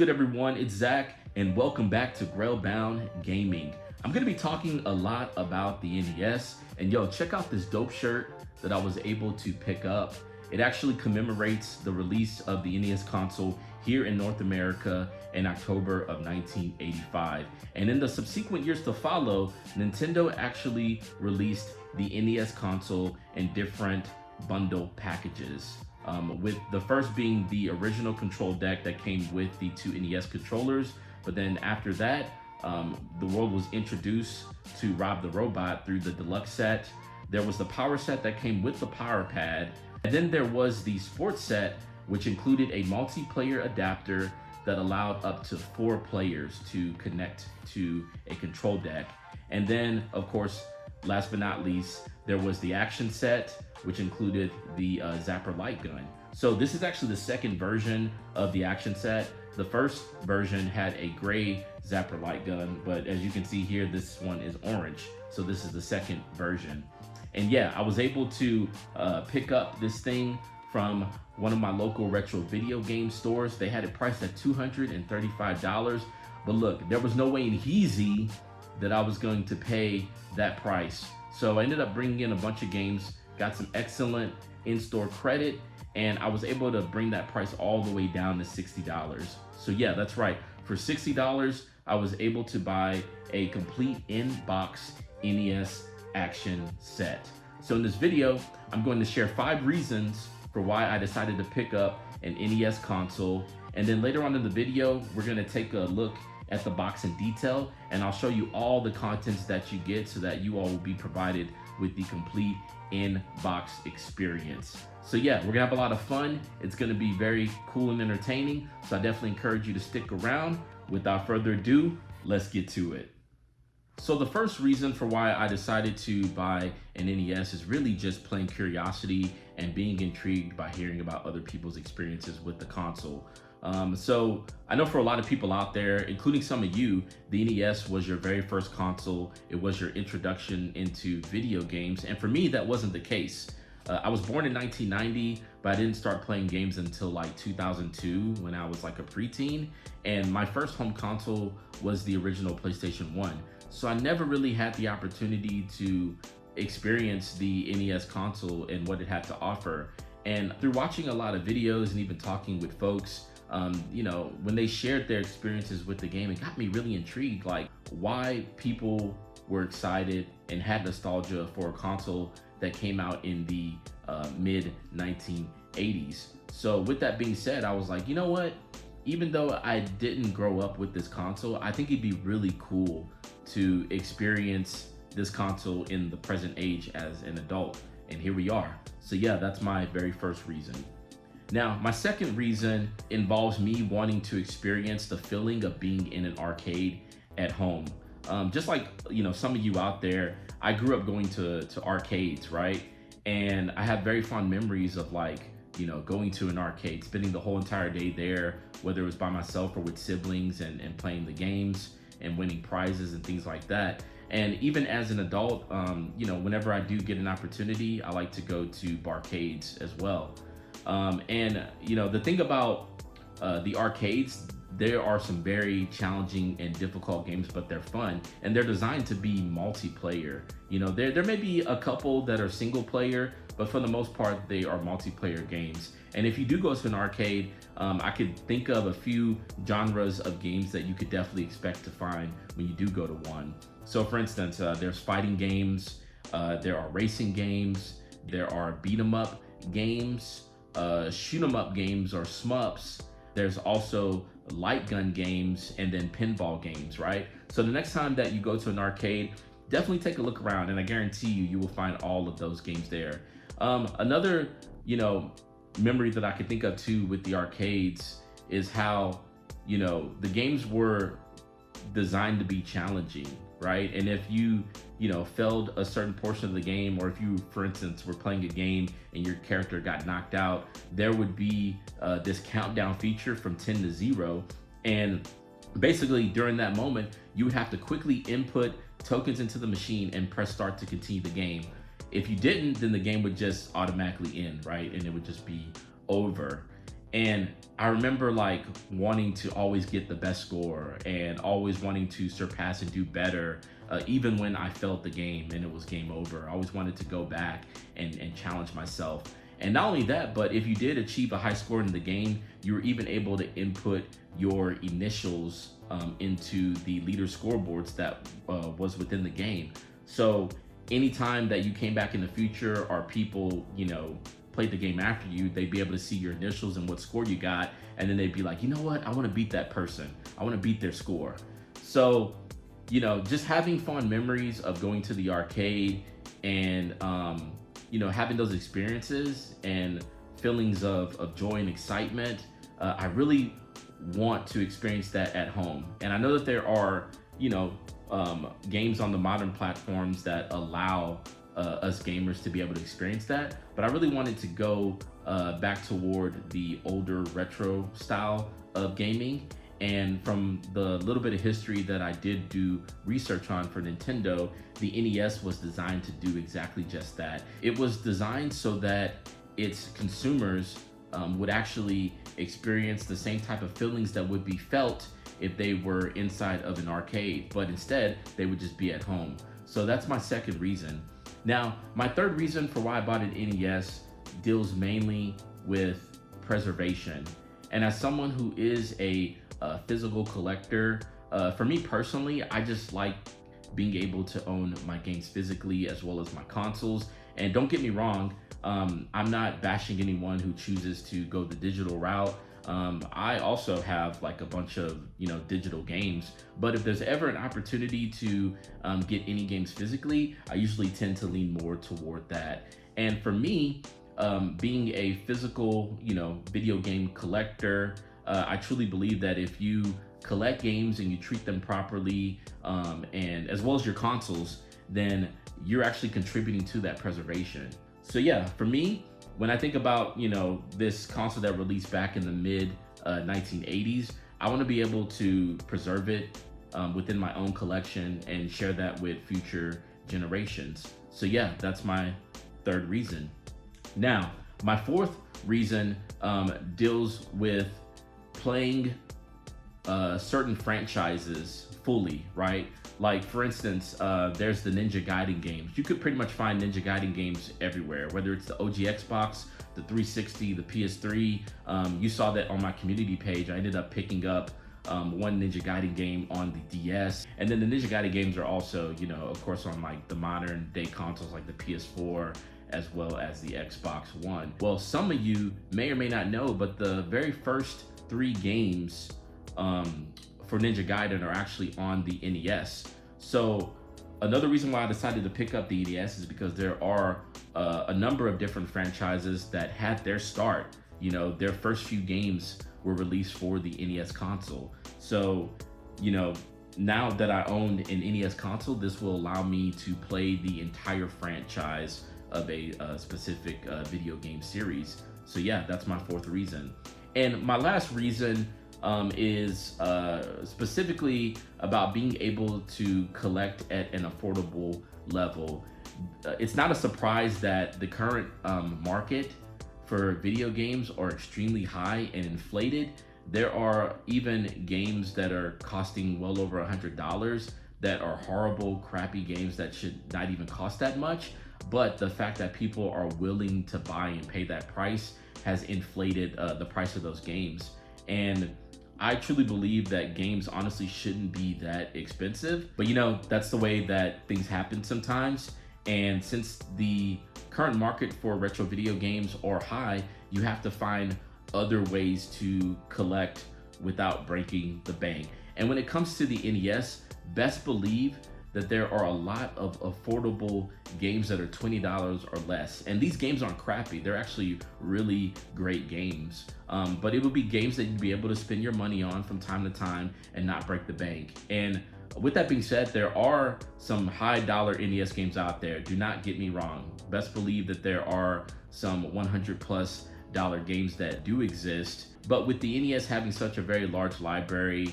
good, everyone? It's Zach, and welcome back to Grailbound Gaming. I'm gonna be talking a lot about the NES, and yo, check out this dope shirt that I was able to pick up. It actually commemorates the release of the NES console here in North America in October of 1985. And in the subsequent years to follow, Nintendo actually released the NES console in different bundle packages. With the first being the original control deck that came with the two NES controllers, but then after that, the world was introduced to Rob the Robot through the deluxe set. There was the power set that came with the power pad, and then there was the sports set, which included a multiplayer adapter that allowed up to 4 players to connect to a control deck. And then, of course, last but not least, there was the action set, which included the Zapper light gun. So this is actually the second version of the action set. The first version had a gray Zapper light gun, but as you can see here, this one is orange. So this is the second version. And yeah, I was able to pick up this thing from one of my local retro video game stores. They had it priced at $235, but look, there was no way in Heezy that I was going to pay that price. So I ended up bringing in a bunch of games, got some excellent in-store credit, and I was able to bring that price all the way down to $60. So yeah, that's right. For $60, I was able to buy a complete in-box NES action set. So in this video, I'm going to share 5 reasons for why I decided to pick up an NES console. And then later on in the video, we're gonna take a look at the box in detail, and I'll show you all the contents that you get so that you all will be provided with the complete in-box experience. So yeah, we're gonna have a lot of fun. It's gonna be very cool and entertaining. So I definitely encourage you to stick around. Without further ado, let's get to it. So the first reason for why I decided to buy an NES is really just plain curiosity and being intrigued by hearing about other people's experiences with the console. So I know for a lot of people out there, including some of you, the NES was your very first console. It was your introduction into video games. And for me, that wasn't the case. I was born in 1990, but I didn't start playing games until like 2002 when I was like a preteen. And my first home console was the original PlayStation 1. So I never really had the opportunity to experience the NES console and what it had to offer. And through watching a lot of videos and even talking with folks, you know, when they shared their experiences with the game, it got me really intrigued, like why people were excited and had nostalgia for a console that came out in the mid 1980s. So with that being said, I was like, you know what? Even though I didn't grow up with this console, I think it'd be really cool to experience this console in the present age as an adult. And here we are. So yeah, that's my very first reason. Now, my second reason involves me wanting to experience the feeling of being in an arcade at home. Just like, you know, some of you out there, I grew up going to arcades, right? And I have very fond memories of like, you know, going to an arcade, spending the whole entire day there, whether it was by myself or with siblings and playing the games and winning prizes and things like that. And even as an adult, you know, whenever I do get an opportunity, I like to go to barcades as well. And you know, the thing about the arcades, there are some very challenging and difficult games, but they're fun and they're designed to be multiplayer. You know, there may be a couple that are single player, but for the most part, they are multiplayer games. And if you do go to an arcade, I could think of a few genres of games that you could definitely expect to find when you do go to one. So for instance, there's fighting games, there are racing games, there are beat 'em up games, shoot 'em up games or shmups. There's also light gun games and then pinball games, right? So the next time that you go to an arcade, definitely take a look around and I guarantee you will find all of those games there. Another, you know, memory that I could think of too with the arcades is how, you know, the games were designed to be challenging, right? And if you know, failed a certain portion of the game, or if you, for instance, were playing a game and your character got knocked out, there would be this countdown feature from 10 to 0. And basically during that moment, you would have to quickly input tokens into the machine and press start to continue the game. If you didn't, then the game would just automatically end, right? And it would just be over. And I remember like wanting to always get the best score and always wanting to surpass and do better, even when I felt the game and it was game over. I always wanted to go back and challenge myself. And not only that, but if you did achieve a high score in the game, you were even able to input your initials into the leader scoreboards that was within the game. So anytime that you came back in the future or people, played the game after you, they'd be able to see your initials and what score you got. And then they'd be like, you know what? I want to beat that person. I want to beat their score. So, just having fond memories of going to the arcade and, having those experiences and feelings of joy and excitement, I really want to experience that at home. And I know that there are, games on the modern platforms that allow us gamers to be able to experience that, but I really wanted to go back toward the older retro style of gaming. And from the little bit of history that I did do research on for Nintendo, the NES was designed to do exactly just that. It was designed so that its consumers would actually experience the same type of feelings that would be felt if they were inside of an arcade, but instead they would just be at home. So that's my second reason. Now, my third reason for why I bought an NES deals mainly with preservation. And as someone who is a physical collector, for me personally, I just like being able to own my games physically as well as my consoles. And don't get me wrong, I'm not bashing anyone who chooses to go the digital route. I also have like a bunch of digital games, but if there's ever an opportunity to get any games physically, I usually tend to lean more toward that. And for me, being a physical video game collector, I truly believe that if you collect games and you treat them properly, and as well as your consoles, then you're actually contributing to that preservation. So yeah, for me, when I think about, this console that released back in the mid 1980s, I want to be able to preserve it within my own collection and share that with future generations. So yeah, that's my third reason. Now, my fourth reason deals with playing certain franchises fully, right? Like for instance, there's the Ninja Gaiden games. You could pretty much find Ninja Gaiden games everywhere, whether it's the OG Xbox, the 360, the PS3. You saw that on my community page. I ended up picking up one Ninja Gaiden game on the DS. And then the Ninja Gaiden games are also, of course, on like the modern day consoles like the PS4, as well as the Xbox One. Well, some of you may or may not know, but the very first 3 games for Ninja Gaiden are actually on the NES. So another reason why I decided to pick up the NES is because there are a number of different franchises that had their start. Their first few games were released for the NES console. So, now that I own an NES console, this will allow me to play the entire franchise of a specific video game series. So yeah, that's my fourth reason. And my last reason is specifically about being able to collect at an affordable level. It's not a surprise that the current market for video games are extremely high and inflated. There are even games that are costing well over $100 that are horrible, crappy games that should not even cost that much. But the fact that people are willing to buy and pay that price has inflated the price of those games. And I truly believe that games honestly shouldn't be that expensive. But that's the way that things happen sometimes. And since the current market for retro video games are high, you have to find other ways to collect without breaking the bank. And when it comes to the NES, best believe that there are a lot of affordable games that are $20 or less. And these games aren't crappy. They're actually really great games. But it would be games that you'd be able to spend your money on from time to time and not break the bank. And with that being said, there are some high dollar NES games out there. Do not get me wrong. Best believe that there are some $100+ games that do exist. But with the NES having such a very large library,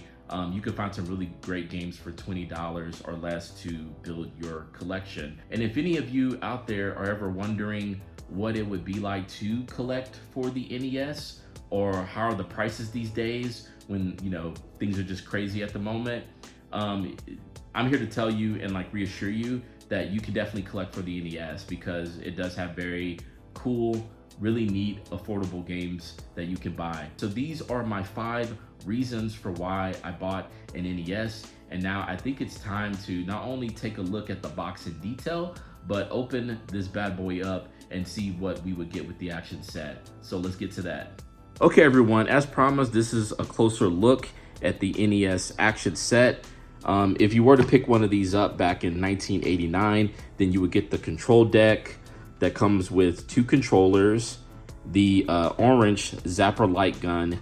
you can find some really great games for $20 or less to build your collection. And if any of you out there are ever wondering what it would be like to collect for the NES, or how are the prices these days when, you know, things are just crazy at the moment. I'm here to tell you and like reassure you that you can definitely collect for the NES because it does have very cool, really neat, affordable games that you can buy. So these are my 5 reasons for why I bought an NES. And now I think it's time to not only take a look at the box in detail, but open this bad boy up and see what we would get with the action set. So let's get to that. Okay, everyone, as promised, this is a closer look at the NES action set. If you were to pick one of these up back in 1989, then you would get the control deck that comes with 2 controllers, the orange Zapper light gun,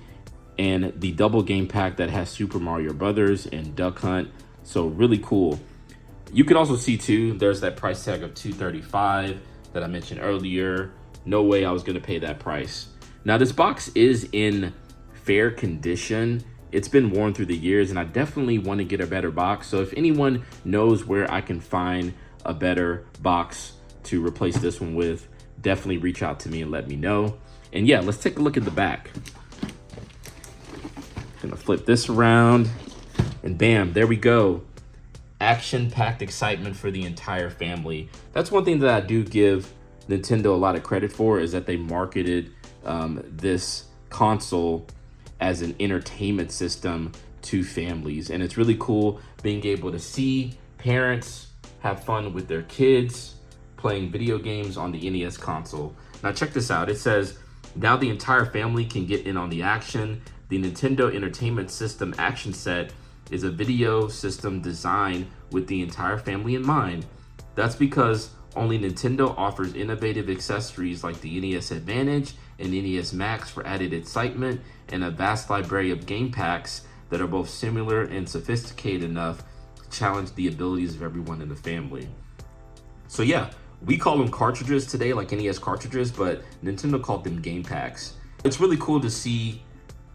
and the double game pack that has Super Mario Brothers and Duck Hunt. So really cool. You can also see too, there's that price tag of $235 that I mentioned earlier. No way I was gonna pay that price. Now this box is in fair condition. It's been worn through the years and I definitely want to get a better box. So if anyone knows where I can find a better box to replace this one with, definitely reach out to me and let me know. And yeah, let's take a look at the back. Gonna flip this around and bam, there we go. Action-packed excitement for the entire family. That's one thing that I do give Nintendo a lot of credit for, is that they marketed this console as an entertainment system to families. And it's really cool being able to see parents have fun with their kids playing video games on the NES console. Now check this out. It says, now the entire family can get in on the action. The Nintendo Entertainment System action set is a video system designed with the entire family in mind. That's because only Nintendo offers innovative accessories like the NES Advantage and NES Max for added excitement, and a vast library of game packs that are both similar and sophisticated enough to challenge the abilities of everyone in the family. So yeah, we call them cartridges today, like NES cartridges, but Nintendo called them game packs. It's really cool to see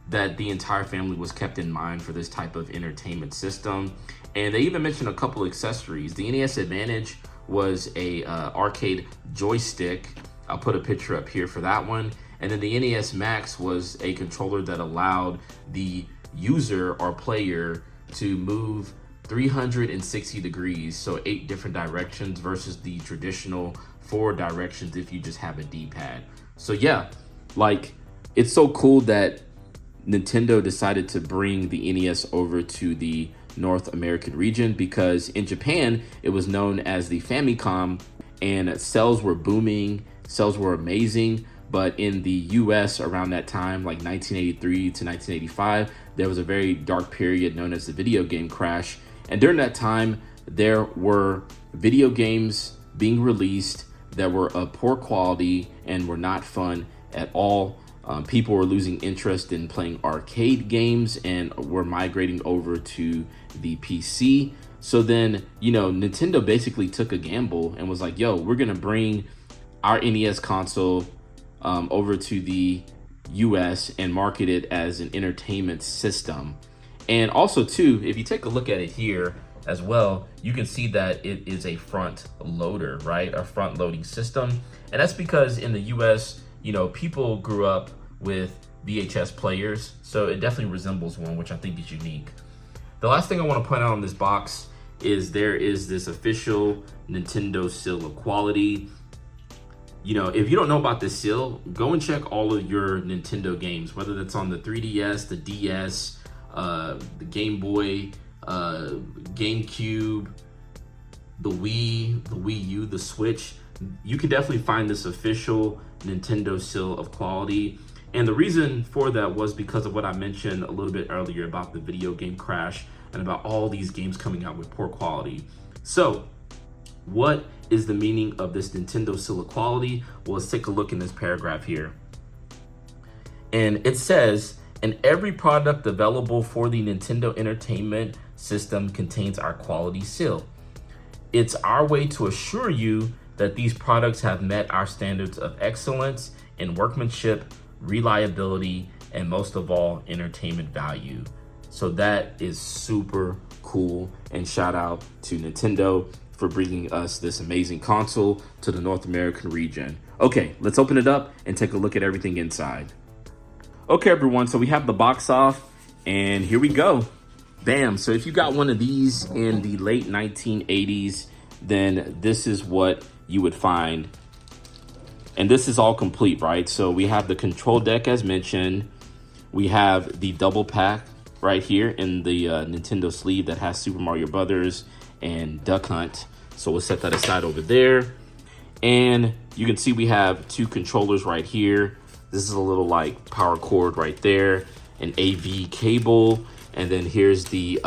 that the entire family was kept in mind for this type of entertainment system. And they even mentioned a couple accessories. The NES Advantage was a arcade joystick. I'll put a picture up here for that one. And then the NES Max was a controller that allowed the user or player to move 360 degrees, so 8 different directions versus the traditional 4 directions if you just have a D-pad. So yeah, like, it's so cool that Nintendo decided to bring the NES over to the North American region, because in Japan it was known as the Famicom and sales were booming, sales were amazing. But in the US around that time, like 1983 to 1985, there was a very dark period known as the video game crash. And during that time, there were video games being released that were of poor quality and were not fun at all. People were losing interest in playing arcade games and were migrating over to the PC. So then, you know, Nintendo basically took a gamble and was like, yo, we're gonna bring our NES console over to the US and market it as an entertainment system. And also too, if you take a look at it here as well, you can see that it is a front loader, right? A front loading system. And that's because in the US, you know, people grew up with VHS players, so it definitely resembles one, which I think is unique. The last thing I want to point out on this box is there is this official Nintendo seal of quality. You know, if you don't know about this seal, go and check all of your Nintendo games, whether that's on the 3DS, the DS, the Game Boy, GameCube, the Wii U, the Switch. You can definitely find this official Nintendo seal of quality. And the reason for that was because of what I mentioned a little bit earlier about the video game crash and about all these games coming out with poor quality. So what is the meaning of this Nintendo seal of quality? Well, let's take a look in this paragraph here. And it says, and every product available for the Nintendo Entertainment System contains our quality seal. It's our way to assure you that these products have met our standards of excellence in workmanship, reliability, and most of all, entertainment value. So that is super cool, and shout out to Nintendo for bringing us this amazing console to the North American region. Okay, let's open it up and take a look at everything inside. Okay, everyone, so we have the box off, and here we go. Bam. So if you got one of these in the late 1980s, then this is what you would find. And this is all complete, right? So we have the control deck as mentioned. We have the double pack right here in the Nintendo sleeve that has Super Mario Brothers and Duck Hunt. So we'll set that aside over there. And you can see we have two controllers right here. This is a little like power cord right there, an AV cable, and then here's the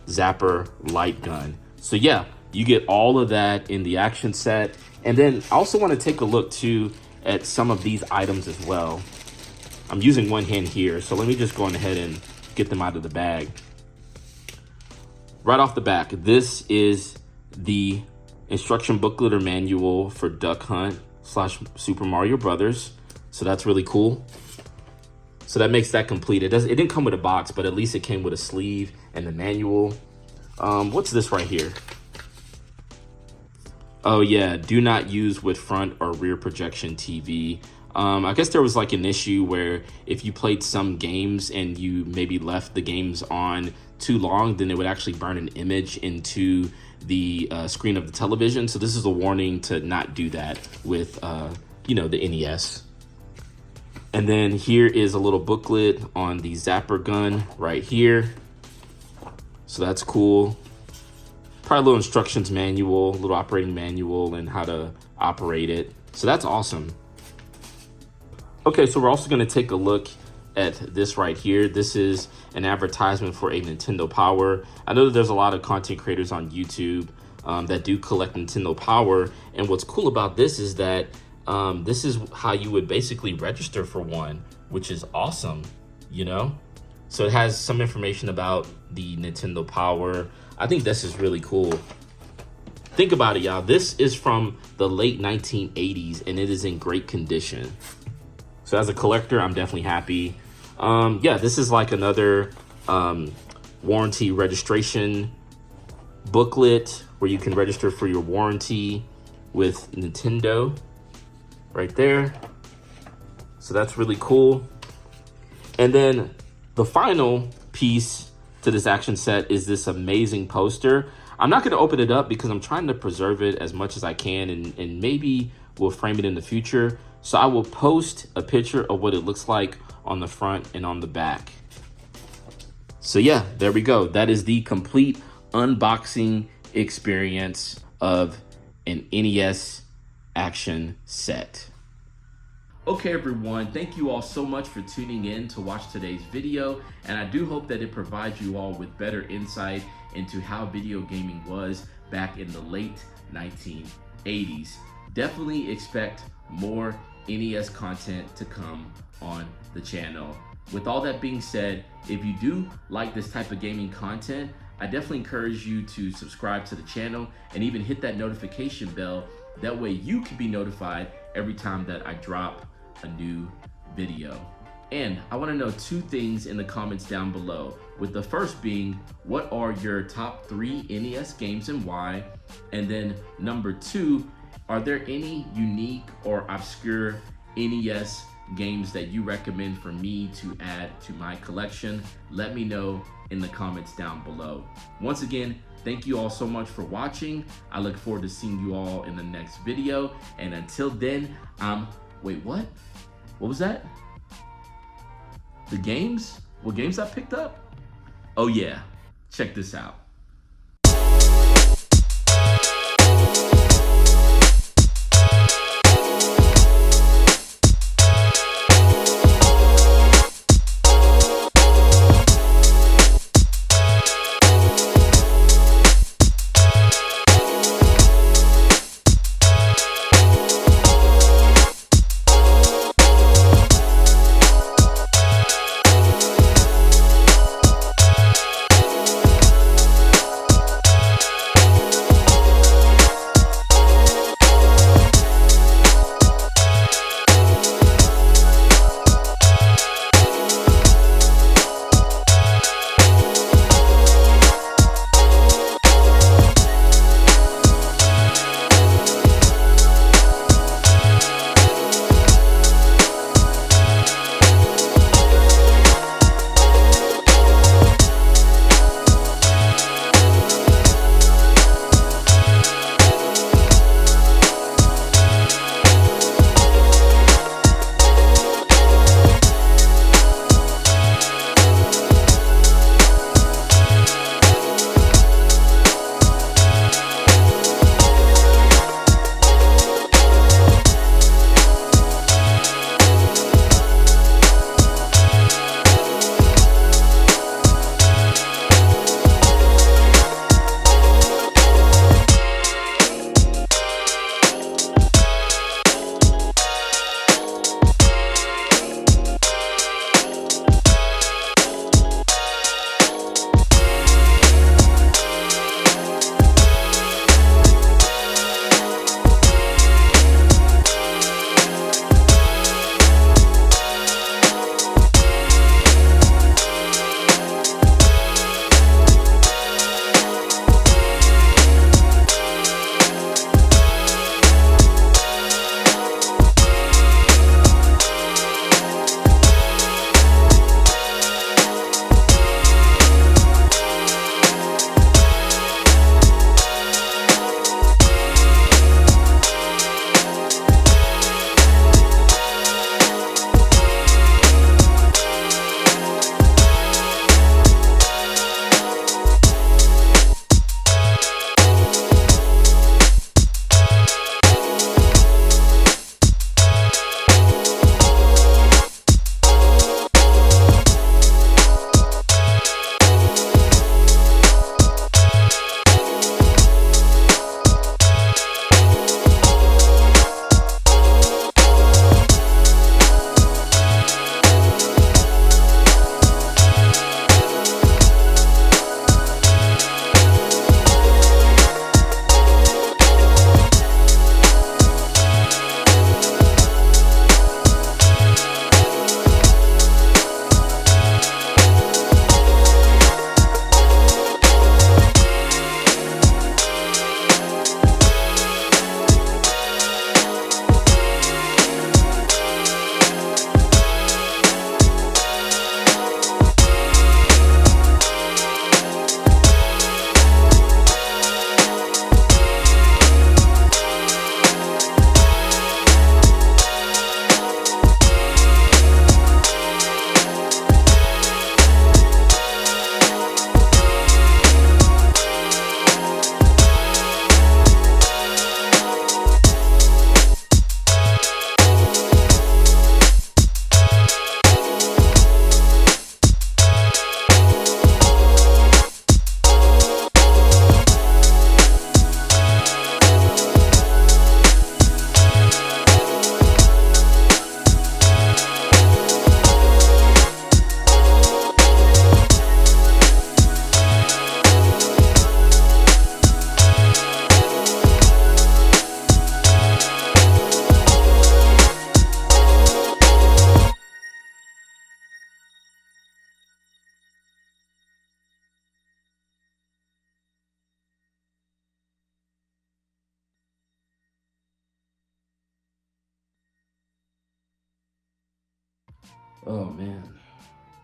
zapper light gun. So yeah, you get all of that in the action set. And then I also want to take a look too at some of these items as well. I'm using one hand here, so let me just go on ahead and get them out of the bag. Right off the back, this is the instruction booklet or manual for Duck Hunt / Super Mario Brothers. So that's really cool. So that makes that complete. It didn't come with a box, but at least it came with a sleeve and the manual. What's this right here? Oh yeah, do not use with front or rear projection TV. I guess there was like an issue where if you played some games and you maybe left the games on too long, then it would actually burn an image into the screen of the television. So this is a warning to not do that with, the NES. And then here is a little booklet on the zapper gun right here. So that's cool. Probably a little instructions manual, a little operating manual and how to operate it. So that's awesome. Okay, so we're also going to take a look at this right here. This is an advertisement for a Nintendo Power. I know that there's a lot of content creators on YouTube that do collect Nintendo Power. And what's cool about this is that this is how you would basically register for one, which is awesome, So it has some information about the Nintendo Power. I think this is really cool. Think about it, y'all. This is from the late 1980s and it is in great condition. So as a collector, I'm definitely happy. Yeah, this is like another warranty registration booklet where you can register for your warranty with Nintendo right there. So that's really cool. And then the final piece to this action set is this amazing poster. I'm not going to open it up because I'm trying to preserve it as much as I can, and maybe we'll frame it in the future. So I will post a picture of what it looks like on the front and on the back. So yeah, there we go. That is the complete unboxing experience of an NES action set. Okay, everyone, thank you all so much for tuning in to watch today's video, and I do hope that it provides you all with better insight into how video gaming was back in the late 1980s. Definitely expect more NES content to come on the channel. With all that being said, if you do like this type of gaming content, I definitely encourage you to subscribe to the channel and even hit that notification bell. That way you can be notified every time that I drop a new video. And I want to know two things in the comments down below, with the first being, what are your top 3 NES games and why? And then number 2, are there any unique or obscure NES games that you recommend for me to add to my collection? Let me know in the comments down below. Once again, thank you all so much for watching. I look forward to seeing you all in the next video. And until then, wait, what? What was that? The games? What games I picked up? Oh yeah, check this out. Oh man,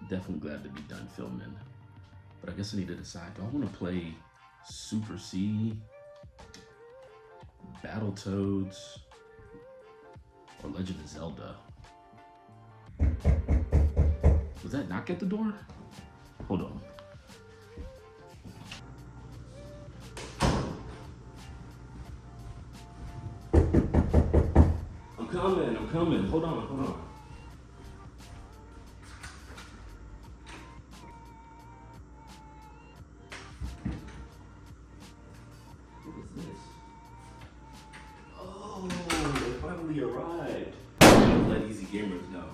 definitely glad to be done filming. But I guess I need to decide, do I want to play Super C, Battletoads, or Legend of Zelda? Was that knock at the door? Hold on. I'm coming. Hold on. What is this? Oh, they finally arrived. Let easy gamers know.